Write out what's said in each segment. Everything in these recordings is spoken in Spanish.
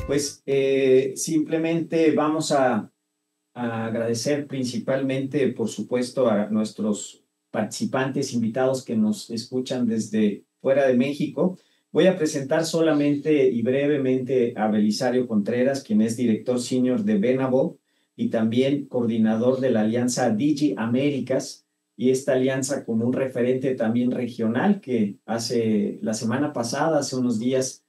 Pues simplemente vamos a agradecer principalmente, por supuesto, a nuestros participantes invitados que nos escuchan desde fuera de México. Voy a presentar solamente y brevemente a Belisario Contreras, quien es director senior de Venable y también coordinador de la alianza Digi Américas, y esta alianza con un referente también regional que hace la semana pasada, hace unos días,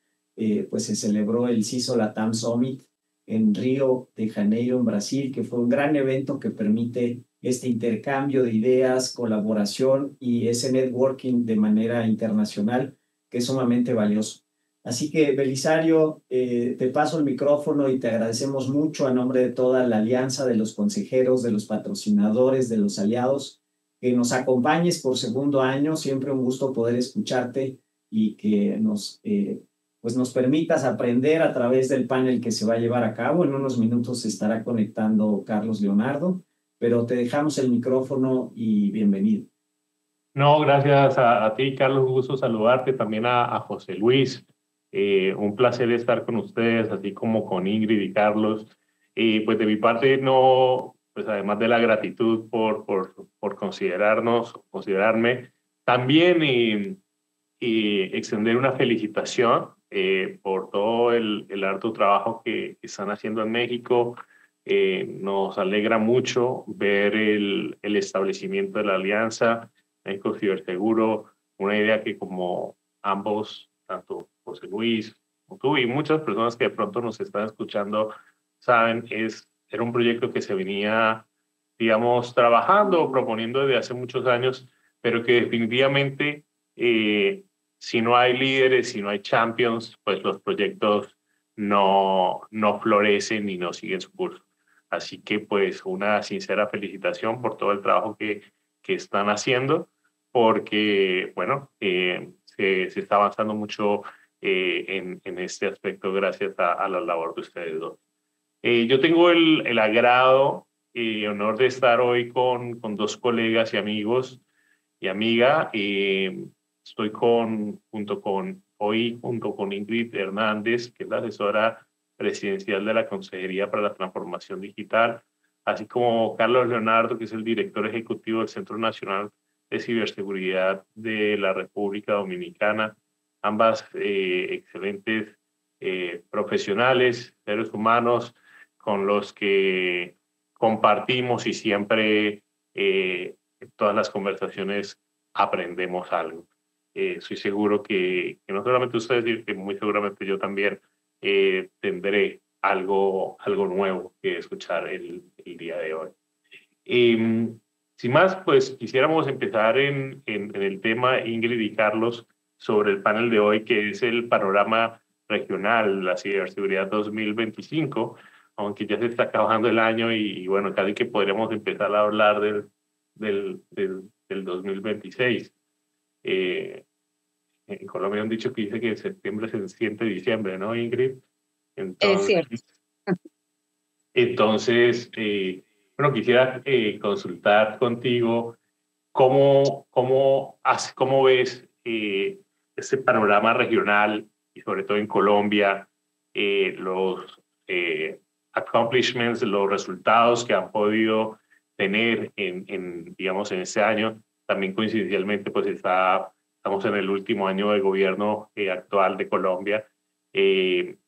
pues se celebró el CISO Latam Summit en Río de Janeiro, en Brasil, que fue un gran evento que permite este intercambio de ideas, colaboración y ese networking de manera internacional, que es sumamente valioso. Así que, Belisario, te paso el micrófono y te agradecemos mucho a nombre de toda la alianza, de los consejeros, de los patrocinadores, de los aliados, que nos acompañes por segundo año. Siempre un gusto poder escucharte y que pues nos permitas aprender a través del panel que se va a llevar a cabo. En unos minutos se estará conectando Carlos Leonardo, pero te dejamos el micrófono y bienvenido. No, gracias a ti, Carlos. Un gusto saludarte, también a José Luis. Un placer estar con ustedes, así como con Ingrid y Carlos. Pues de mi parte, no, pues además de la gratitud por considerarme, también y extender una felicitación por todo el arduo trabajo que están haciendo en México. Nos alegra mucho ver el establecimiento de la alianza México Ciberseguro, una idea que como ambos, tanto José Luis como tú y muchas personas que de pronto nos están escuchando saben, era un proyecto que se venía, digamos, trabajando o proponiendo desde hace muchos años, pero que definitivamente si no hay líderes, si no hay champions, pues los proyectos no florecen y no siguen su curso. Así que pues una sincera felicitación por todo el trabajo que están haciendo, porque bueno, se está avanzando mucho en este aspecto gracias a la labor de ustedes dos. Yo tengo el agrado y honor de estar hoy con dos colegas y amigos y amiga. Estoy junto con Ingrid Hernández, que es la asesora presidencial de la Consejería para la Transformación Digital, así como Carlos Leonardo, que es el director ejecutivo del Centro Nacional de Ciberseguridad de la República Dominicana. Ambas excelentes profesionales, seres humanos, con los que compartimos y siempre en todas las conversaciones aprendemos algo. Estoy seguro que no solamente ustedes, sino que muy seguramente yo también tendré algo nuevo que escuchar el día de hoy. Sin más, pues quisiéramos empezar en el tema, Ingrid y Carlos, sobre el panel de hoy, que es el panorama regional, la ciberseguridad 2025, aunque ya se está acabando el año y bueno, casi que podríamos empezar a hablar del 2026. En Colombia han dicho que dice que en septiembre se siente diciembre, ¿no, Ingrid? Es cierto. Entonces bueno, quisiera consultar contigo cómo ves este panorama regional y sobre todo en Colombia, los accomplishments, los resultados que han podido tener digamos, en este año. También coincidencialmente, pues estamos en el último año de gobierno actual de Colombia. ¿Qué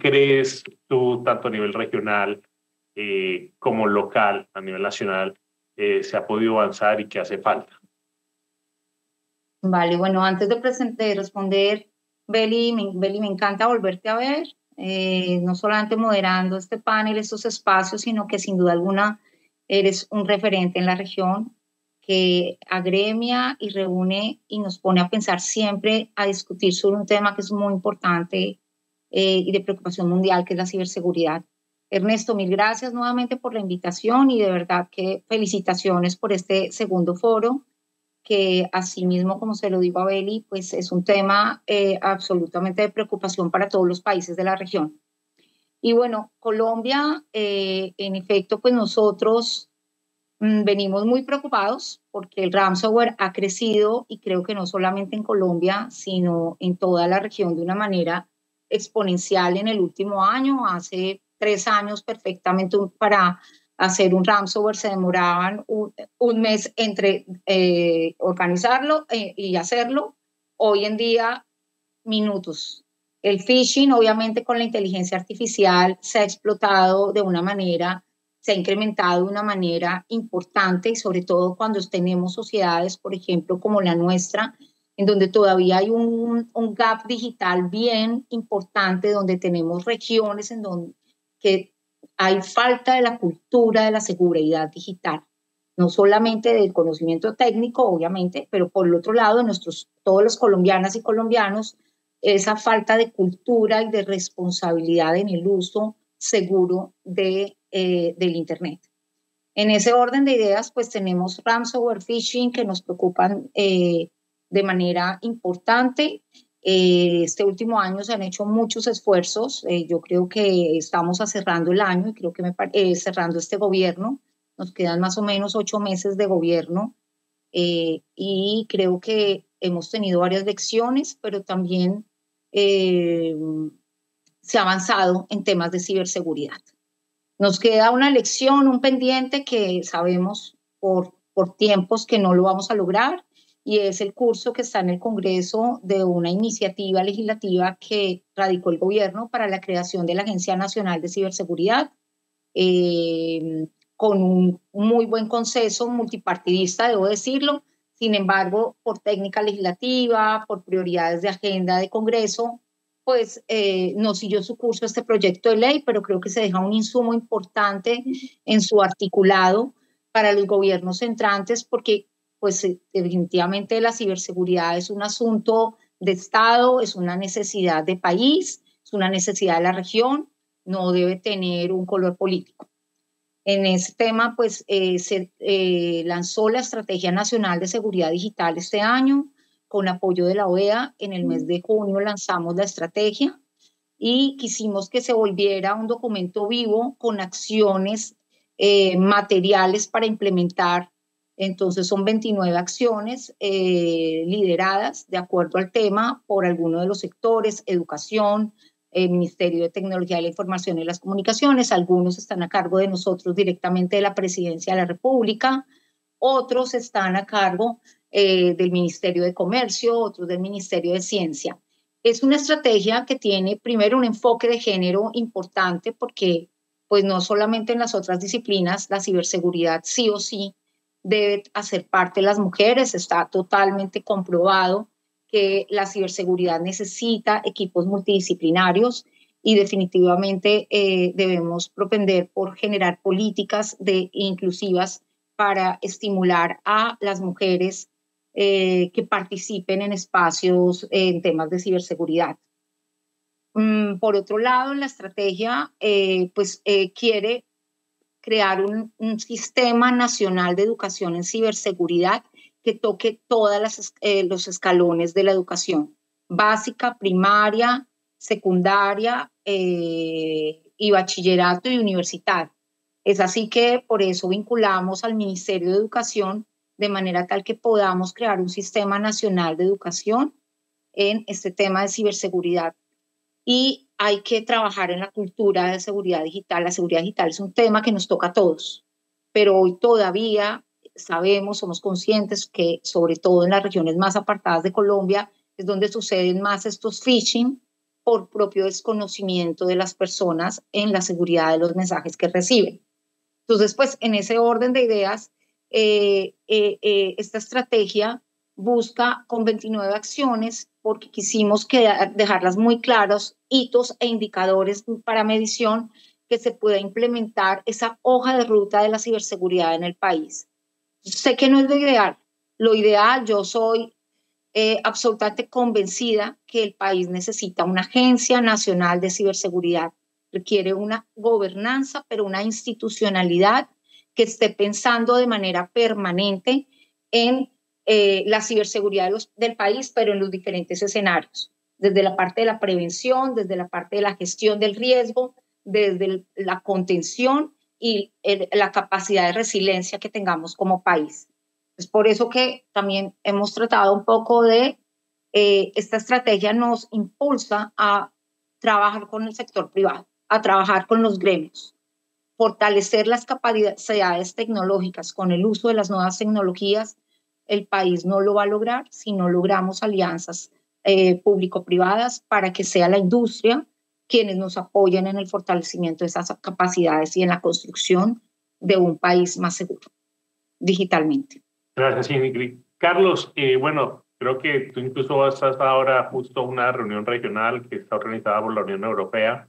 crees tú, tanto a nivel regional como local, a nivel nacional, se ha podido avanzar y qué hace falta? Vale, bueno, antes de responder, Beli, me encanta volverte a ver, no solamente moderando este panel, estos espacios, sino que sin duda alguna eres un referente en la región que agremia y reúne y nos pone a pensar siempre, a discutir sobre un tema que es muy importante y de preocupación mundial, que es la ciberseguridad. Ernesto, mil gracias nuevamente por la invitación y de verdad que felicitaciones por este segundo foro, que asimismo, como se lo digo a Beli, pues es un tema absolutamente de preocupación para todos los países de la región. Y bueno, Colombia, en efecto, pues nosotros venimos muy preocupados porque el ransomware ha crecido y creo que no solamente en Colombia, sino en toda la región de una manera exponencial en el último año. Hace 3 años perfectamente para hacer un ransomware se demoraban un mes entre organizarlo y hacerlo. Hoy en día, minutos. El phishing, obviamente, con la inteligencia artificial se ha explotado de una manera, se ha incrementado de una manera importante, y sobre todo cuando tenemos sociedades, por ejemplo, como la nuestra, en donde todavía hay un gap digital bien importante, donde tenemos regiones en donde que hay falta de la cultura de la seguridad digital, no solamente del conocimiento técnico, obviamente, pero por el otro lado, todos los colombianas y colombianos, esa falta de cultura y de responsabilidad en el uso seguro del Internet. En ese orden de ideas, pues tenemos ransomware, phishing, que nos preocupan de manera importante. Este último año se han hecho muchos esfuerzos. Yo creo que estamos cerrando el año y creo que cerrando este gobierno. Nos quedan más o menos 8 meses de gobierno y creo que hemos tenido varias lecciones, pero también se ha avanzado en temas de ciberseguridad. Nos queda una lección, un pendiente que sabemos por tiempos que no lo vamos a lograr, y es el curso que está en el Congreso de una iniciativa legislativa que radicó el gobierno para la creación de la Agencia Nacional de Ciberseguridad, con un muy buen consenso multipartidista, debo decirlo. Sin embargo, por técnica legislativa, por prioridades de agenda de Congreso, pues no siguió su curso este proyecto de ley, pero creo que se deja un insumo importante en su articulado para los gobiernos entrantes, porque pues definitivamente la ciberseguridad es un asunto de Estado, es una necesidad de país, es una necesidad de la región, no debe tener un color político. En ese tema, pues se lanzó la Estrategia Nacional de Seguridad Digital este año, con apoyo de la OEA. En el mes de junio lanzamos la estrategia y quisimos que se volviera un documento vivo con acciones materiales para implementar. Entonces son 29 acciones lideradas de acuerdo al tema por alguno de los sectores: educación, Ministerio de Tecnología de la Información y las Comunicaciones. Algunos están a cargo de nosotros directamente de la Presidencia de la República, otros están a cargo del Ministerio de Comercio, otros del Ministerio de Ciencia. Es una estrategia que tiene primero un enfoque de género importante, porque pues no solamente en las otras disciplinas la ciberseguridad sí o sí debe hacer parte de las mujeres. Está totalmente comprobado que la ciberseguridad necesita equipos multidisciplinarios y definitivamente debemos propender por generar políticas inclusivas para estimular a las mujeres que participen en espacios en temas de ciberseguridad. Por otro lado, la estrategia quiere crear un sistema nacional de educación en ciberseguridad que toque todos los escalones de la educación: básica, primaria, secundaria y bachillerato y universitario. Es así que por eso vinculamos al Ministerio de Educación, de manera tal que podamos crear un sistema nacional de educación en este tema de ciberseguridad. Y hay que trabajar en la cultura de seguridad digital. La seguridad digital es un tema que nos toca a todos, pero hoy todavía somos conscientes que sobre todo en las regiones más apartadas de Colombia es donde suceden más estos phishing, por propio desconocimiento de las personas en la seguridad de los mensajes que reciben. Entonces, pues en ese orden de ideas, esta estrategia busca con 29 acciones, porque quisimos dejarlas muy claras, hitos e indicadores para medición, que se pueda implementar esa hoja de ruta de la ciberseguridad en el país. Sé que no es lo ideal. Lo ideal, yo soy absolutamente convencida que el país necesita una agencia nacional de ciberseguridad. Requiere una gobernanza, pero una institucionalidad que esté pensando de manera permanente en la ciberseguridad del país, pero en los diferentes escenarios, desde la parte de la prevención, desde la parte de la gestión del riesgo, desde la contención y la capacidad de resiliencia que tengamos como país. Es por eso que también hemos tratado un poco de, esta estrategia nos impulsa a trabajar con el sector privado, a trabajar con los gremios, fortalecer las capacidades tecnológicas con el uso de las nuevas tecnologías. El país no lo va a lograr si no logramos alianzas público-privadas para que sea la industria quienes nos apoyen en el fortalecimiento de esas capacidades y en la construcción de un país más seguro digitalmente. Gracias, Ingrid. Carlos, bueno, creo que tú incluso estás ahora justo en una reunión regional que está organizada por la Unión Europea.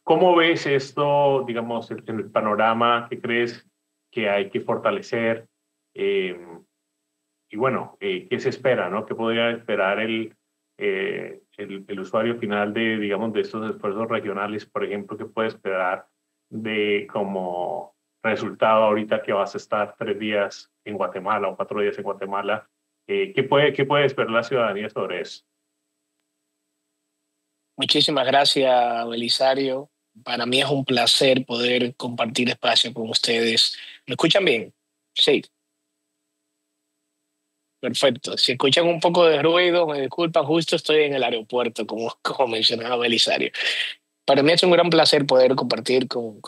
¿Cómo ves esto, digamos, en el panorama? ¿Qué crees que hay que fortalecer? Y bueno, ¿qué se espera, no? ¿Qué podría esperar el usuario final de, digamos, de estos esfuerzos regionales? Por ejemplo, ¿qué puede esperar de como resultado ahorita que vas a estar 3 días en Guatemala o 4 días en Guatemala? ¿Qué puede esperar la ciudadanía sobre eso? Muchísimas gracias, Belisario. Para mí es un placer poder compartir espacio con ustedes. ¿Me escuchan bien? Sí. Perfecto. Si escuchan un poco de ruido, me disculpan, justo estoy en el aeropuerto, como mencionaba Belisario. Para mí es un gran placer poder compartir con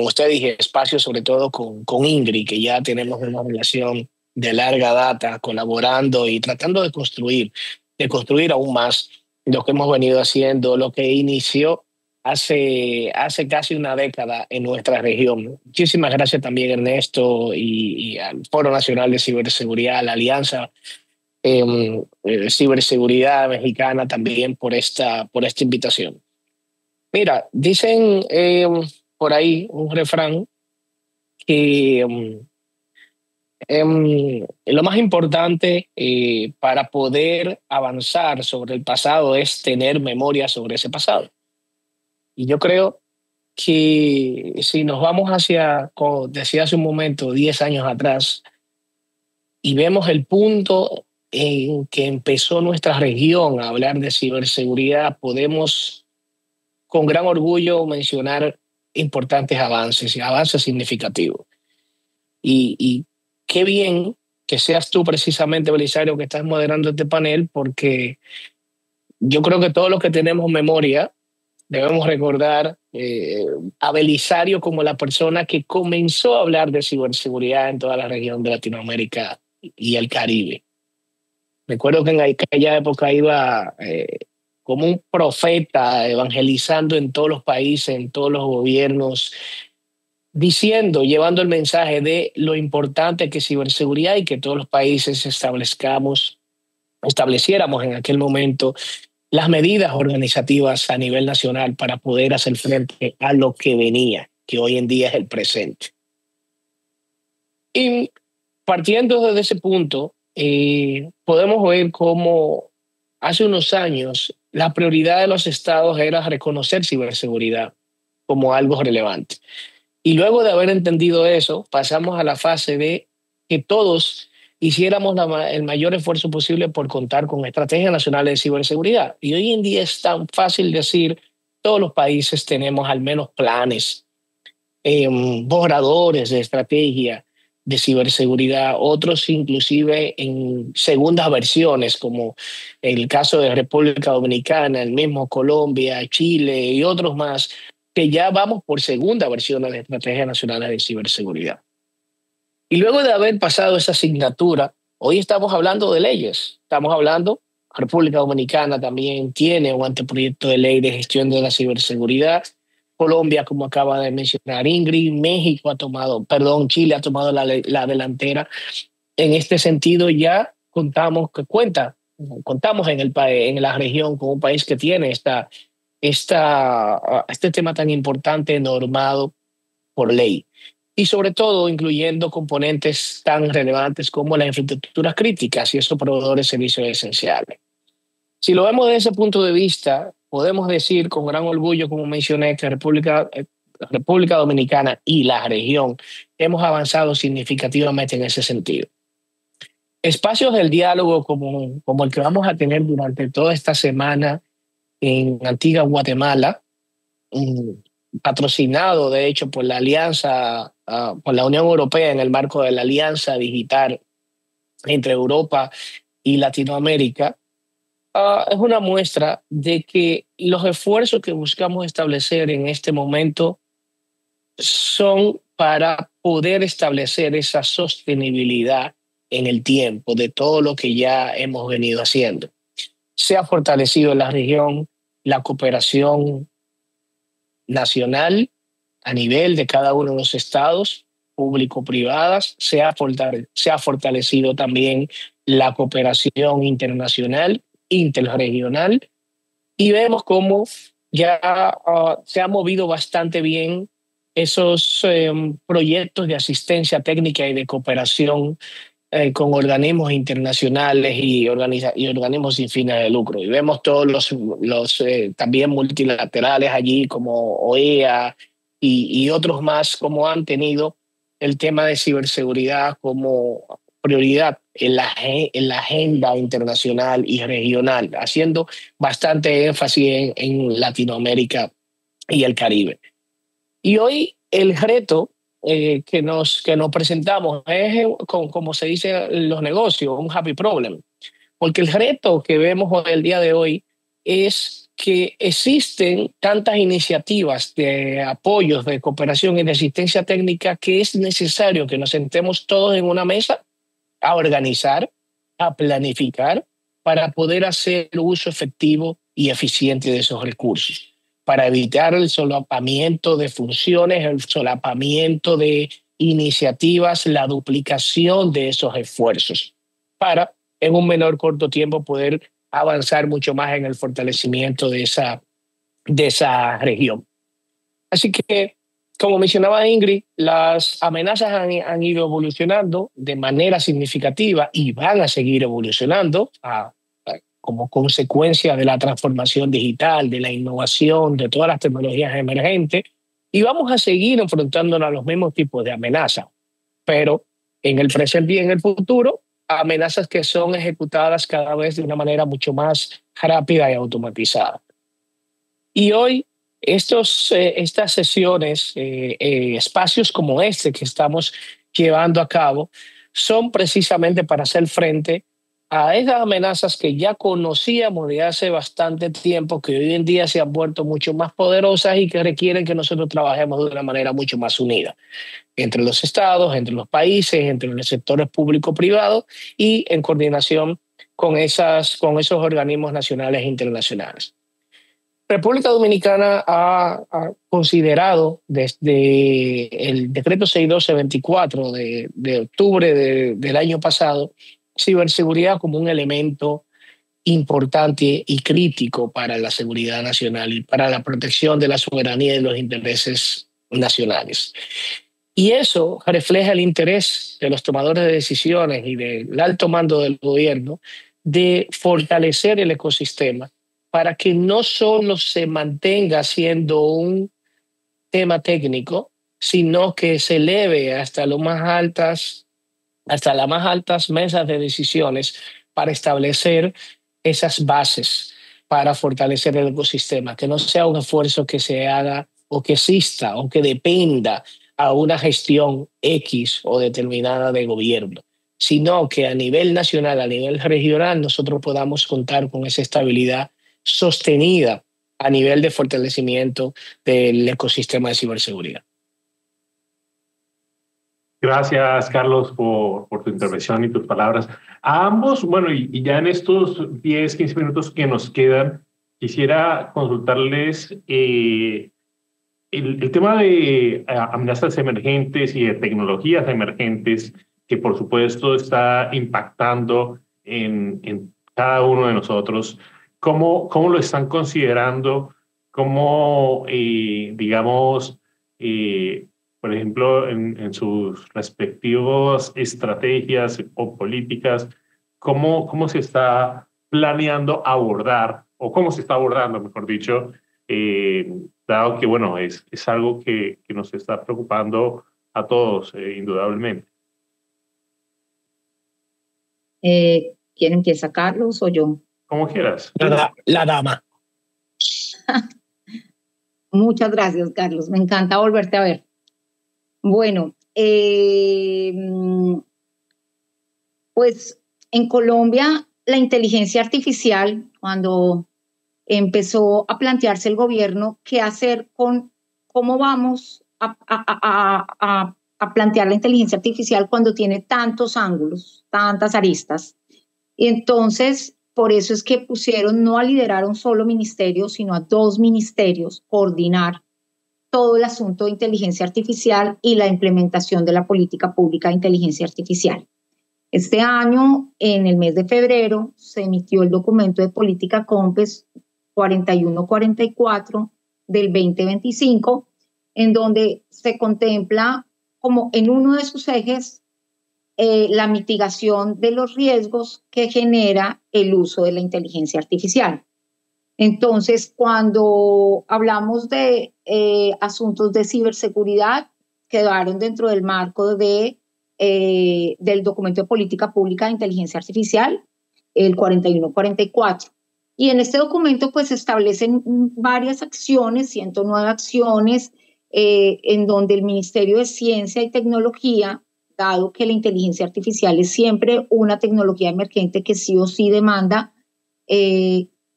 ustedes y espacio, sobre todo con Ingrid, que ya tenemos una relación de larga data, colaborando y tratando de construir aún más lo que hemos venido haciendo, lo que inició hace casi una década en nuestra región. Muchísimas gracias también, Ernesto, y al Foro Nacional de Ciberseguridad, a la Alianza Ciberseguridad Mexicana también por esta invitación. Mira, dicen por ahí un refrán que lo más importante para poder avanzar sobre el pasado es tener memoria sobre ese pasado. Y yo creo que si nos vamos hacia, como decía hace un momento, 10 años atrás, y vemos el punto en que empezó nuestra región a hablar de ciberseguridad, podemos con gran orgullo mencionar importantes avances y avances significativos. Y qué bien que seas tú precisamente, Belisario, que estás moderando este panel, porque yo creo que todos los que tenemos memoria debemos recordar a Belisario como la persona que comenzó a hablar de ciberseguridad en toda la región de Latinoamérica y el Caribe. Recuerdo que en aquella época iba como un profeta evangelizando en todos los países, en todos los gobiernos, diciendo, llevando el mensaje de lo importante que es ciberseguridad y que todos los países estableciéramos en aquel momento las medidas organizativas a nivel nacional para poder hacer frente a lo que venía, que hoy en día es el presente. Y partiendo desde ese punto, podemos ver cómo hace unos años la prioridad de los estados era reconocer ciberseguridad como algo relevante. Y luego de haber entendido eso, pasamos a la fase de que todos hiciéramos el mayor esfuerzo posible por contar con estrategias nacionales de ciberseguridad. Y hoy en día es tan fácil decir, todos los países tenemos al menos planes, borradores de estrategia de ciberseguridad, otros inclusive en segundas versiones, como el caso de República Dominicana, el mismo Colombia, Chile y otros más, que ya vamos por segunda versión de estrategias nacionales de ciberseguridad. Y luego de haber pasado esa asignatura, hoy estamos hablando de leyes. Estamos hablando, República Dominicana también tiene un anteproyecto de ley de gestión de la ciberseguridad. Colombia, como acaba de mencionar Ingrid, Chile ha tomado la delantera. En este sentido ya contamos en la región con un país que tiene este tema tan importante normado por ley. Y sobre todo incluyendo componentes tan relevantes como las infraestructuras críticas y esos proveedores de servicios esenciales. Si lo vemos desde ese punto de vista, podemos decir con gran orgullo, como mencioné, que República Dominicana y la región hemos avanzado significativamente en ese sentido. Espacios del diálogo como el que vamos a tener durante toda esta semana en Antigua Guatemala, patrocinado de hecho por la Alianza, por la Unión Europea en el marco de la Alianza Digital entre Europa y Latinoamérica, es una muestra de que los esfuerzos que buscamos establecer en este momento son para poder establecer esa sostenibilidad en el tiempo de todo lo que ya hemos venido haciendo. Se ha fortalecido en la región la cooperación nacional a nivel de cada uno de los estados, público-privadas, se ha fortalecido también la cooperación internacional, interregional, y vemos cómo ya se ha movido bastante bien esos proyectos de asistencia técnica y de cooperación con organismos internacionales y organismos sin fines de lucro. Y vemos todos los también multilaterales allí como OEA y otros más, como han tenido el tema de ciberseguridad como prioridad en la agenda internacional y regional, haciendo bastante énfasis en Latinoamérica y el Caribe. Y hoy el reto que nos presentamos es, como se dice en los negocios, un happy problem. Porque el reto que vemos el día de hoy es que existen tantas iniciativas de apoyos, de cooperación y de asistencia técnica que es necesario que nos sentemos todos en una mesa a organizar, a planificar para poder hacer uso efectivo y eficiente de esos recursos, para evitar el solapamiento de funciones, el solapamiento de iniciativas, la duplicación de esos esfuerzos, para en un menor corto tiempo poder avanzar mucho más en el fortalecimiento de esa región. Así que, como mencionaba Ingrid, las amenazas han ido evolucionando de manera significativa y van a seguir evolucionando como consecuencia de la transformación digital, de la innovación, de todas las tecnologías emergentes, y vamos a seguir enfrentándonos a los mismos tipos de amenazas, pero en el presente y en el futuro, amenazas que son ejecutadas cada vez de una manera mucho más rápida y automatizada. Y hoy, estas sesiones, espacios como este que estamos llevando a cabo, son precisamente para hacer frente a esas amenazas que ya conocíamos de hace bastante tiempo, que hoy en día se han vuelto mucho más poderosas y que requieren que nosotros trabajemos de una manera mucho más unida entre los estados, entre los países, entre los sectores público-privados y en coordinación con esos organismos nacionales e internacionales. República Dominicana ha considerado desde el decreto 612-24 de octubre del año pasado ciberseguridad como un elemento importante y crítico para la seguridad nacional y para la protección de la soberanía y de los intereses nacionales. Y eso refleja el interés de los tomadores de decisiones y del alto mando del gobierno de fortalecer el ecosistema para que no solo se mantenga siendo un tema técnico, sino que se eleve hasta las más altas mesas de decisiones para establecer esas bases para fortalecer el ecosistema, que no sea un esfuerzo que se haga o que exista o que dependa a una gestión X o determinada de gobierno, sino que a nivel nacional, a nivel regional, nosotros podamos contar con esa estabilidad sostenida a nivel de fortalecimiento del ecosistema de ciberseguridad. Gracias, Carlos, por tu intervención y tus palabras. A ambos, bueno, y ya en estos 10, 15 minutos que nos quedan, quisiera consultarles el tema de amenazas emergentes y de tecnologías emergentes que, por supuesto, está impactando en cada uno de nosotros. ¿Cómo lo están considerando? ¿Cómo, digamos, por ejemplo, en sus respectivas estrategias o políticas, cómo se está planeando abordar, o cómo se está abordando, mejor dicho, dado que, bueno, es algo que nos está preocupando a todos, indudablemente? ¿Quién empieza, Carlos o yo? Como quieras. La dama. Muchas gracias, Carlos. Me encanta volverte a ver. Bueno, pues en Colombia la inteligencia artificial, cuando empezó a plantearse el gobierno qué hacer con cómo vamos a plantear la inteligencia artificial cuando tiene tantos ángulos, tantas aristas. Y entonces, por eso es que pusieron no a liderar un solo ministerio, sino a 2 ministerios, coordinar todo el asunto de inteligencia artificial y la implementación de la política pública de inteligencia artificial. Este año, en el mes de febrero, se emitió el documento de política COMPES 4144 del 2025, en donde se contempla como en uno de sus ejes la mitigación de los riesgos que genera el uso de la inteligencia artificial. Entonces, cuando hablamos de asuntos de ciberseguridad, quedaron dentro del marco del documento de política pública de inteligencia artificial, el 4144. Y en este documento pues se establecen varias acciones, 109 acciones, en donde el Ministerio de Ciencia y Tecnología, dado que la inteligencia artificial es siempre una tecnología emergente que sí o sí demanda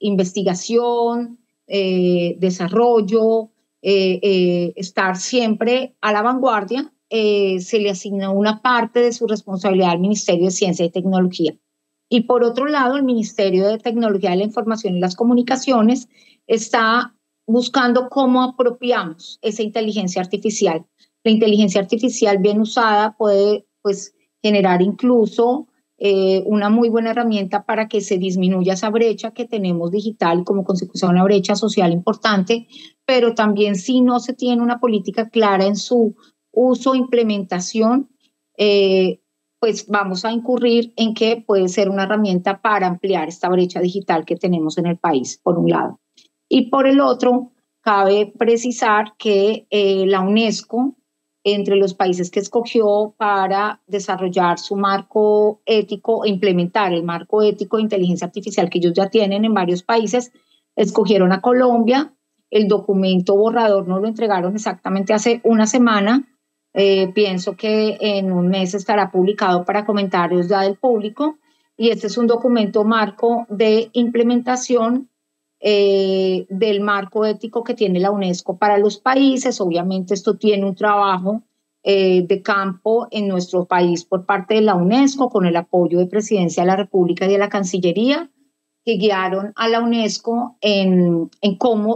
investigación, desarrollo, estar siempre a la vanguardia, se le asignó una parte de su responsabilidad al Ministerio de Ciencia y Tecnología. Y por otro lado, el Ministerio de Tecnología de la Información y las Comunicaciones está buscando cómo apropiamos esa inteligencia artificial. La inteligencia artificial bien usada puede pues, generar incluso una muy buena herramienta para que se disminuya esa brecha que tenemos digital y como consecuencia una brecha social importante, pero también si no se tiene una política clara en su uso e implementación, pues vamos a incurrir en que puede ser una herramienta para ampliar esta brecha digital que tenemos en el país, por un lado. Y por el otro, cabe precisar que la UNESCO, entre los países que escogió para desarrollar su marco ético e implementar el marco ético de inteligencia artificial que ellos ya tienen en varios países, escogieron a Colombia. El documento borrador nos lo entregaron exactamente hace una semana. Pienso que en un mes estará publicado para comentarios ya del público. Y este es un documento marco de implementación del marco ético que tiene la UNESCO para los países. Obviamente esto tiene un trabajo de campo en nuestro país por parte de la UNESCO con el apoyo de Presidencia de la República y de la Cancillería, que guiaron a la UNESCO en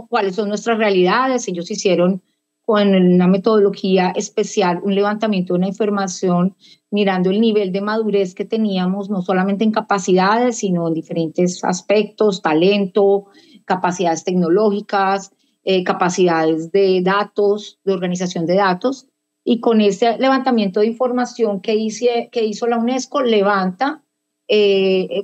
cuáles son nuestras realidades. Ellos hicieron con una metodología especial un levantamiento de una información mirando el nivel de madurez que teníamos, no solamente en capacidades, sino en diferentes aspectos, talento, capacidades tecnológicas, capacidades de datos, de organización de datos. Y con ese levantamiento de información que hizo la UNESCO, levanta,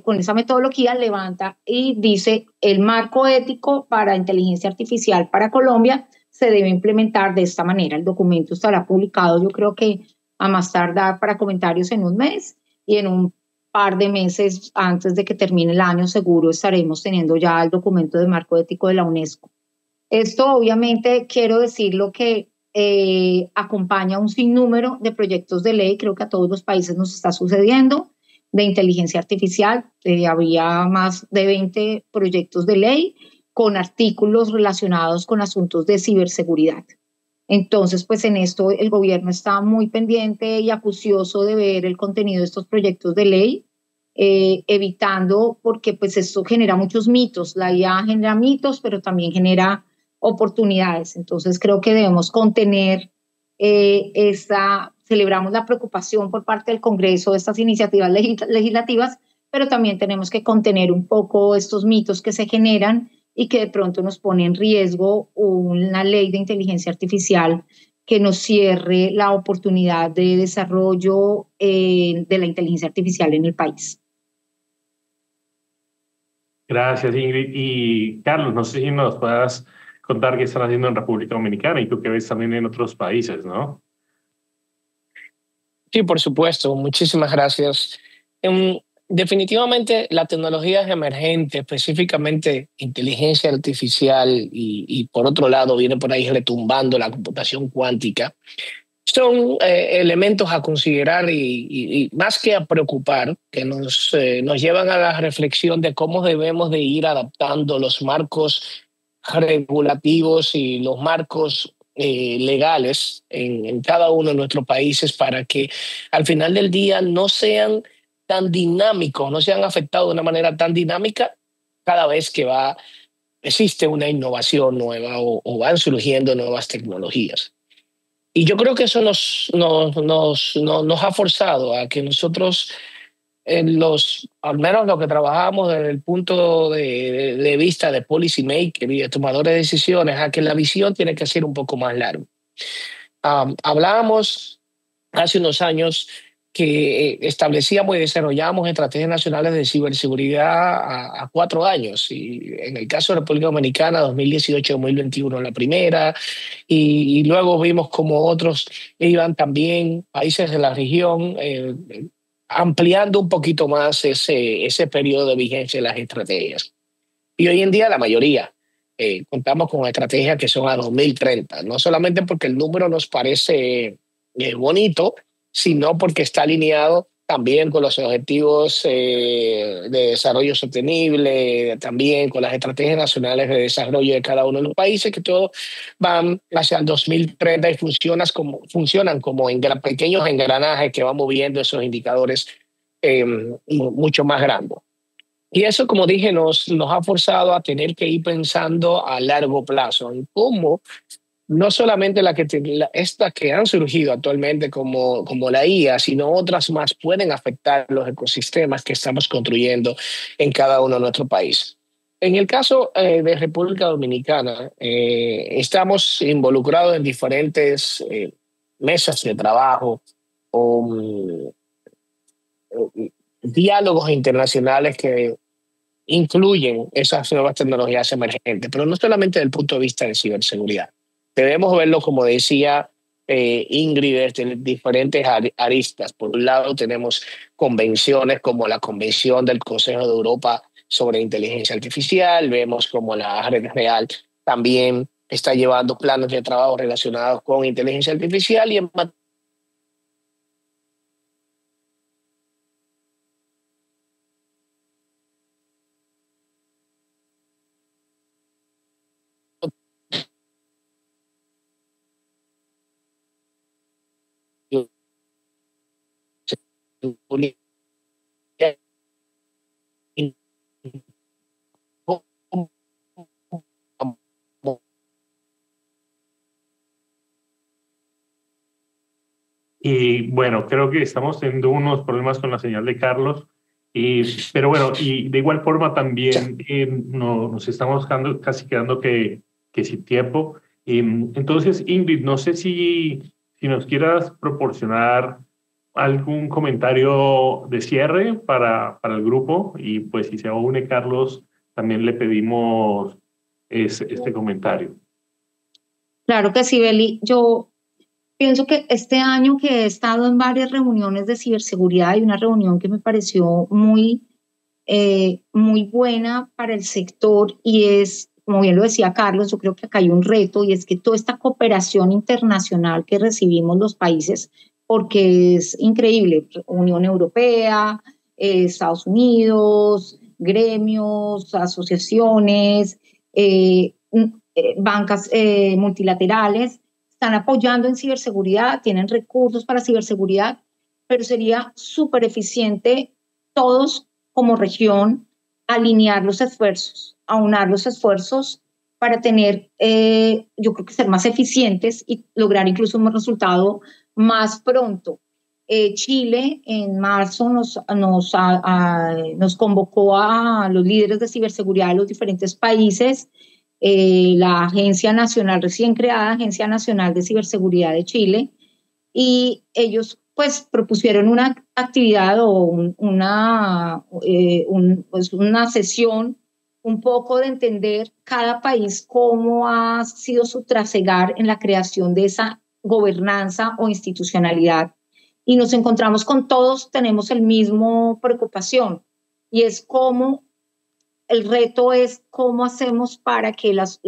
con esa metodología, levanta y dice el marco ético para inteligencia artificial para Colombia se debe implementar de esta manera. El documento estará publicado, yo creo que a más tardar para comentarios en un mes, y en un par de meses antes de que termine el año seguro estaremos teniendo ya el documento de marco ético de la UNESCO. Esto obviamente quiero decirlo que acompaña un sinnúmero de proyectos de ley, creo que a todos los países nos está sucediendo, de inteligencia artificial. Había más de 20 proyectos de ley con artículos relacionados con asuntos de ciberseguridad. Entonces, pues en esto el gobierno está muy pendiente y acucioso de ver el contenido de estos proyectos de ley, evitando, porque pues esto genera muchos mitos. La IA genera mitos, pero también genera oportunidades. Entonces creo que debemos contener celebramos la preocupación por parte del Congreso de estas iniciativas legislativas, pero también tenemos que contener un poco estos mitos que se generan y que de pronto nos pone en riesgo una ley de inteligencia artificial que nos cierre la oportunidad de desarrollo de la inteligencia artificial en el país. Gracias, Ingrid. Y Carlos, no sé si nos puedas contar qué están haciendo en República Dominicana y tú que ves también en otros países, ¿no? Sí, por supuesto. Muchísimas gracias. Definitivamente la tecnología es emergente, específicamente inteligencia artificial y por otro lado viene por ahí retumbando la computación cuántica. son elementos a considerar y más que a preocupar, que nos llevan a la reflexión de cómo debemos de ir adaptando los marcos regulativos y los marcos legales en cada uno de nuestros países para que al final del día no sean tan dinámicos, no sean afectados de una manera tan dinámica cada vez que existe una innovación nueva o van surgiendo nuevas tecnologías. Y yo creo que eso nos ha forzado a que nosotros, al menos los que trabajamos desde el punto de vista de policy maker y de tomadores de decisiones, a que la visión tiene que ser un poco más larga. Hablábamos hace unos años que establecíamos y desarrollábamos estrategias nacionales de ciberseguridad a 4 años. Y en el caso de República Dominicana, 2018-2021 la primera, y luego vimos como otros iban también, países de la región, ampliando un poquito más ese periodo de vigencia de las estrategias. Y hoy en día la mayoría contamos con estrategias que son a 2030, no solamente porque el número nos parece bonito, sino porque está alineado también con los objetivos de desarrollo sostenible, también con las estrategias nacionales de desarrollo de cada uno de los países, que todos van hacia el 2030 y funcionan como pequeños engranajes que van moviendo esos indicadores mucho más grandes. Y eso, como dije, nos ha forzado a tener que ir pensando a largo plazo en cómo no solamente estas que han surgido actualmente como la IA, sino otras más pueden afectar los ecosistemas que estamos construyendo en cada uno de nuestros países. En el caso de República Dominicana, estamos involucrados en diferentes mesas de trabajo o diálogos internacionales que incluyen esas nuevas tecnologías emergentes, pero no solamente desde el punto de vista de ciberseguridad. Debemos verlo, como decía Ingrid, desde diferentes aristas. Por un lado, tenemos convenciones como la Convención del Consejo de Europa sobre Inteligencia Artificial. Vemos como la Red Real también está llevando planes de trabajo relacionados con inteligencia artificial y en Y bueno, creo que estamos teniendo unos problemas con la señal de Carlos, pero bueno, y de igual forma también nos estamos casi quedando que sin tiempo. Entonces, Ingrid, no sé si nos quieras proporcionar algún comentario de cierre para el grupo, y pues si se une Carlos, también le pedimos este comentario. Claro que sí, Beli. Yo pienso que este año que he estado en varias reuniones de ciberseguridad, hay una reunión que me pareció muy buena para el sector y es, como bien lo decía Carlos, yo creo que acá hay un reto y es que toda esta cooperación internacional que recibimos los países, porque es increíble, Unión Europea, Estados Unidos, gremios, asociaciones, bancas multilaterales, están apoyando en ciberseguridad, tienen recursos para ciberseguridad, pero sería súper eficiente todos como región alinear los esfuerzos, aunar los esfuerzos para tener, yo creo que ser más eficientes y lograr incluso un resultado más pronto. Chile en marzo nos convocó a los líderes de ciberseguridad de los diferentes países, la Agencia Nacional, recién creada Agencia Nacional de Ciberseguridad de Chile, y ellos pues propusieron una actividad o una sesión un poco de entender cada país cómo ha sido su trasegar en la creación de esa gobernanza o institucionalidad. Y nos encontramos con todos, tenemos el mismo preocupación, y es cómo el reto es cómo hacemos para que los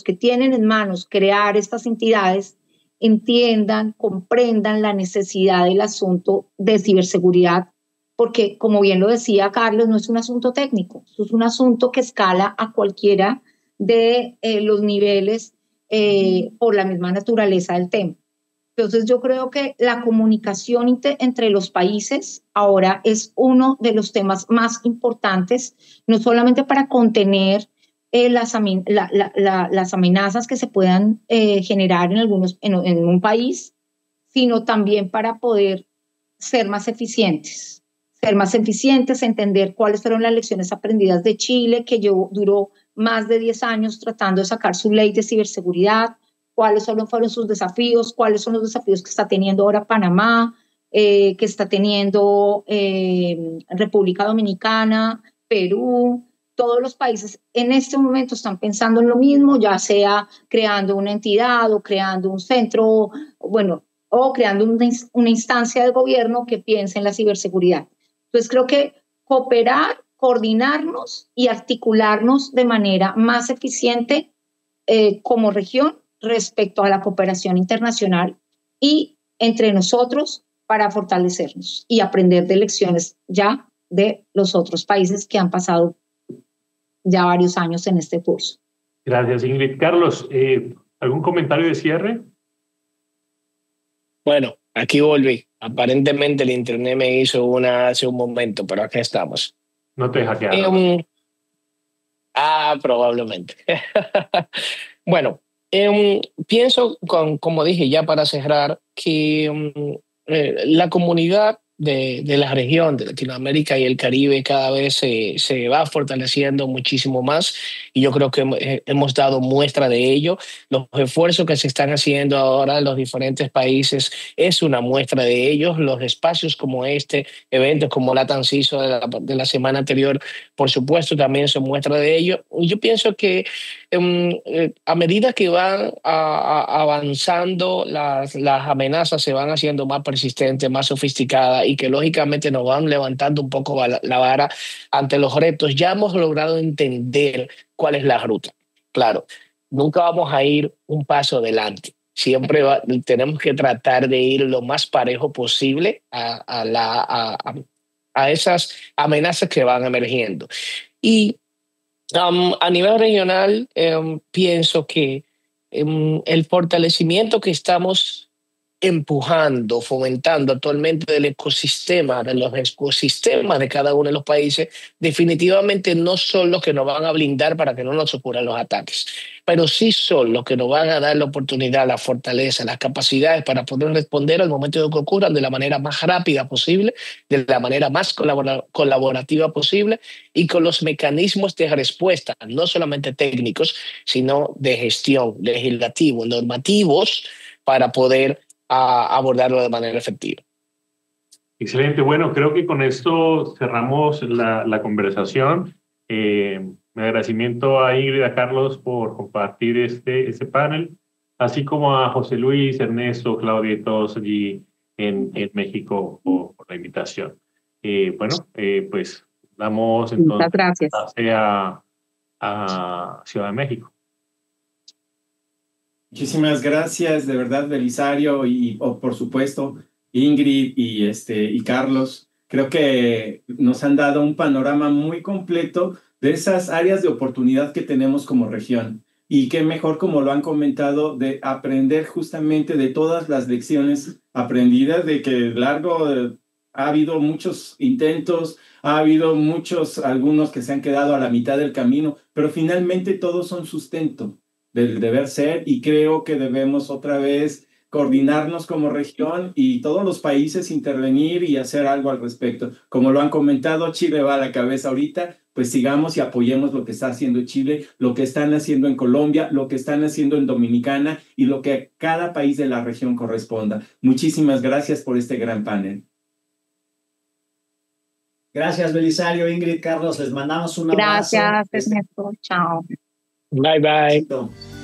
que tienen en manos crear estas entidades entiendan, comprendan la necesidad del asunto de ciberseguridad, porque como bien lo decía Carlos, no es un asunto técnico, es un asunto que escala a cualquiera de los niveles por la misma naturaleza del tema. Entonces yo creo que la comunicación entre los países ahora es uno de los temas más importantes, no solamente para contener las amenazas que se puedan generar en un país, sino también para poder ser más eficientes. Ser más eficientes, entender cuáles fueron las lecciones aprendidas de Chile, que duró más de 10 años tratando de sacar su ley de ciberseguridad, cuáles fueron sus desafíos, cuáles son los desafíos que está teniendo ahora Panamá, que está teniendo República Dominicana, Perú. Todos los países en este momento están pensando en lo mismo, ya sea creando una entidad o creando un centro, bueno, o creando una instancia de gobierno que piense en la ciberseguridad. Entonces creo que cooperar, coordinarnos y articularnos de manera más eficiente como región respecto a la cooperación internacional y entre nosotros para fortalecernos y aprender de lecciones ya de los otros países que han pasado ya varios años en este curso. Gracias, Ingrid. Carlos, ¿algún comentario de cierre? Bueno, aquí volví. Aparentemente el internet me hizo una hace un momento, pero aquí estamos. No te hackearon. Probablemente. Bueno, pienso, como dije ya para cerrar, que la comunidad de la región de Latinoamérica y el Caribe cada vez se va fortaleciendo muchísimo más y yo creo que hemos dado muestra de ello. Los esfuerzos que se están haciendo ahora en los diferentes países es una muestra de ellos. Los espacios como eventos como LATAM CISO de la semana anterior, por supuesto, también son muestra de ello. Yo pienso que a medida que van avanzando las amenazas se van haciendo más persistentes, más sofisticadas y que lógicamente nos van levantando un poco la vara ante los retos. Ya hemos logrado entender cuál es la ruta. Claro, nunca vamos a ir un paso adelante. Siempre tenemos que tratar de ir lo más parejo posible a esas amenazas que van emergiendo. Y a nivel regional, pienso que el fortalecimiento que estamos empujando, fomentando actualmente de los ecosistemas de cada uno de los países, definitivamente no son los que nos van a blindar para que no nos ocurran los ataques, pero sí son los que nos van a dar la oportunidad, la fortaleza, las capacidades para poder responder al momento de que ocurran de la manera más rápida posible, de la manera más colaborativa posible y con los mecanismos de respuesta, no solamente técnicos, sino de gestión, legislativos, normativos, para poder abordarlo de manera efectiva. Excelente. Bueno, creo que con esto cerramos la conversación. Mi agradecimiento a Ingrid y a Carlos por compartir este panel, así como a José Luis, Ernesto, Claudia y todos allí en México por la invitación. Pues damos entonces a Ciudad de México. Muchísimas gracias, de verdad, Belisario y por supuesto, Ingrid y Carlos. Creo que nos han dado un panorama muy completo de esas áreas de oportunidad que tenemos como región. Y qué mejor, como lo han comentado, de aprender justamente de todas las lecciones aprendidas, de que ha habido muchos intentos, ha habido algunos que se han quedado a la mitad del camino, pero finalmente todos son sustento del deber ser y creo que debemos otra vez coordinarnos como región y todos los países intervenir y hacer algo al respecto. Como lo han comentado, Chile va a la cabeza ahorita, pues sigamos y apoyemos lo que está haciendo Chile, lo que están haciendo en Colombia, lo que están haciendo en Dominicana y lo que a cada país de la región corresponda. Muchísimas gracias por este gran panel. Gracias, Belisario, Ingrid, Carlos, les mandamos un abrazo. Gracias, Ernesto. Chao. Bye, bye.